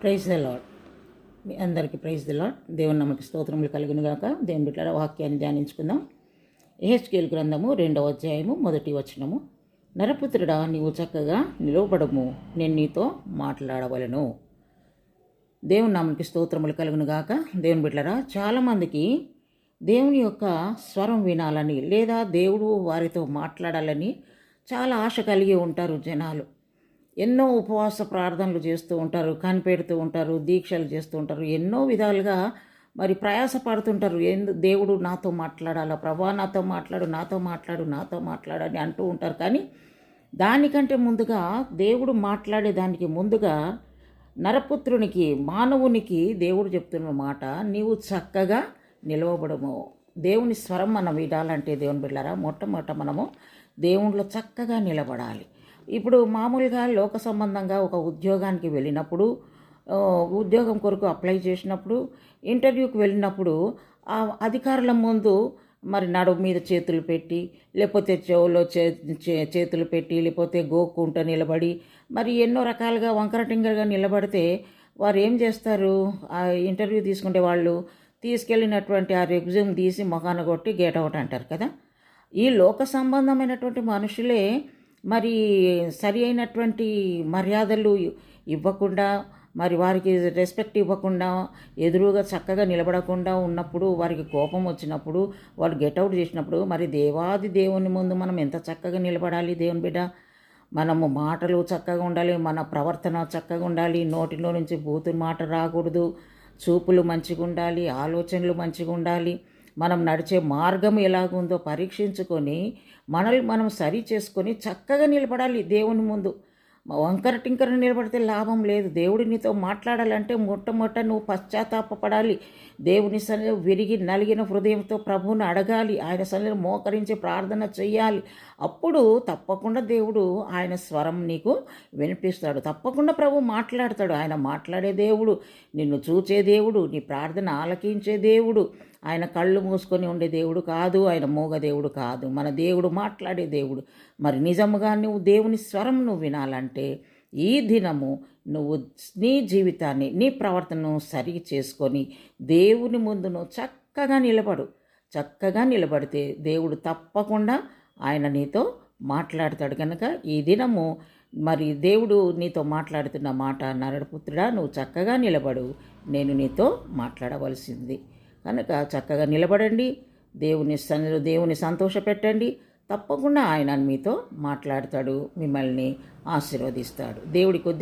Praise the lord. మీ అందరికీ praise the lord. దేవుని నామమునకు స్తోత్రములు కలుగును గాక. దేవుని బిడ్డలారా, వాక్యాన్ని ధ్యానించుకుందాం. యెహెజ్కేలు గ్రంథము 2వ అధ్యాయము 1వ వచనము. నరపుత్రుడా, నీవు చక్కగా నిలవబడము, నేను నీతో మాట్లాడవలను. దేవుని నామమునకు స్తోత్రములు కలుగును గాక. దేవుని బిడ్డలారా, చాలామందికి దేవుని యొక్క స్వరం వినాలని లేదా దేవుడు వారితో మాట్లాడాలని చాలా ఆశ కలిగి ఉంటారు జనాలు. ఎన్నో ఉపవాస ప్రార్థనలు చేస్తూ ఉంటారు, కనిపెడుతూ ఉంటారు, దీక్షలు చేస్తూ ఉంటారు, ఎన్నో విధాలుగా మరి ప్రయాసపడుతుంటారు. దేవుడు నాతో మాట్లాడాలా, ప్రభా నాతో మాట్లాడు అని అంటూ ఉంటారు. కానీ దానికంటే ముందుగా, దేవుడు మాట్లాడేదానికి ముందుగా నరపుత్రునికి, మానవునికి దేవుడు చెప్తున్న మాట, నీవు చక్కగా నిలవబడము. దేవుని స్వరం మనం వినాలంటే దేవుని బిడ్డలారా, మొట్టమొదట మనము దేవునిలో చక్కగా నిలబడాలి. ఇప్పుడు మామూలుగా లోక సంబంధంగా ఒక ఉద్యోగానికి వెళ్ళినప్పుడు, ఉద్యోగం కొరకు అప్లై చేసినప్పుడు, ఇంటర్వ్యూకి వెళ్ళినప్పుడు ఆ అధికారుల ముందు మరి నడుము మీద చేతులు పెట్టి, లేకపోతే చెవులో చేతులు పెట్టి, లేకపోతే గోక్కుంటూ నిలబడి, మరి ఎన్నో రకాలుగా వంకర టింకరగా నిలబడితే వారు ఏం చేస్తారు? ఆ ఇంటర్వ్యూ తీసుకుంటే వాళ్ళు తీసుకెళ్ళినటువంటి ఆ రెజ్యూమ్ తీసి మొఖాన కొట్టి గేట్ అవుట్ అంటారు కదా. ఈ లోక సంబంధమైనటువంటి మనుషులే మరి సరి అయినటువంటి మర్యాదలు ఇవ్వకుండా, మరి వారికి రెస్పెక్ట్ ఇవ్వకుండా, ఎదురుగా చక్కగా నిలబడకుండా ఉన్నప్పుడు, వారికి కోపం వచ్చినప్పుడు, వాళ్ళు గెట్అవుట్ చేసినప్పుడు, మరి దేవాది దేవుని ముందు మనం ఎంత చక్కగా నిలబడాలి దేవుని బిడ్డ. మనము మాటలు చక్కగా ఉండాలి, మన ప్రవర్తన చక్కగా ఉండాలి, నోటిలో నుంచి బూతులు మాట రాకూడదు, చూపులు మంచిగా ఉండాలి, ఆలోచనలు మంచిగా ఉండాలి. మనం నడిచే మార్గం ఎలాగుందో పరీక్షించుకొని మనల్ని మనం సరి చేసుకొని చక్కగా నిలబడాలి దేవుని ముందు. వంకర టింకర నిలబడితే లాభం లేదు. దేవుడి నీతో మాట్లాడాలంటే మొట్టమొదట నువ్వు పశ్చాత్తాపపడాలి. దేవుని సన్నిధిలో విరిగి నలిగిన హృదయంతో ప్రభువుని అడగాలి. ఆయన సన్నిధిలో మోకరించి ప్రార్థన చెయ్యాలి. అప్పుడు తప్పకుండా దేవుడు ఆయన స్వరం నీకు వినిపిస్తాడు. తప్పకుండా ప్రభు మాట్లాడతాడు. ఆయన మాట్లాడే దేవుడు, నిన్ను చూచే దేవుడు, నీ ప్రార్థన ఆలకించే దేవుడు. ఆయన కళ్ళు మూసుకొని ఉండే దేవుడు కాదు, ఆయన మూగ దేవుడు కాదు. మన దేవుడు మాట్లాడే దేవుడు. మరి నిజముగా నువ్వు దేవుని స్వరం నువ్వు వినాలంటే ఈ దినము నువ్వు నీ జీవితాన్ని, నీ ప్రవర్తనను సరి చేసుకొని దేవుని ముందు నువ్వు చక్కగా నిలబడు. చక్కగా నిలబడితే దేవుడు తప్పకుండా ఆయన నీతో మాట్లాడతాడు. కనుక ఈ దినము మరి దేవుడు నీతో మాట్లాడుతున్న మాట, నరపుత్రుడా నువ్వు చక్కగా నిలబడు, నేను నీతో మాట్లాడవలసింది. కనుక చక్కగా నిలబడండి, దేవుని సన్నిధిలో దేవుని సంతోషపెట్టండి. తప్పకుండా ఆయన మీతో మాట్లాడతాడు, మిమ్మల్ని ఆశీర్వదిస్తాడు. దేవుడి కొద్ది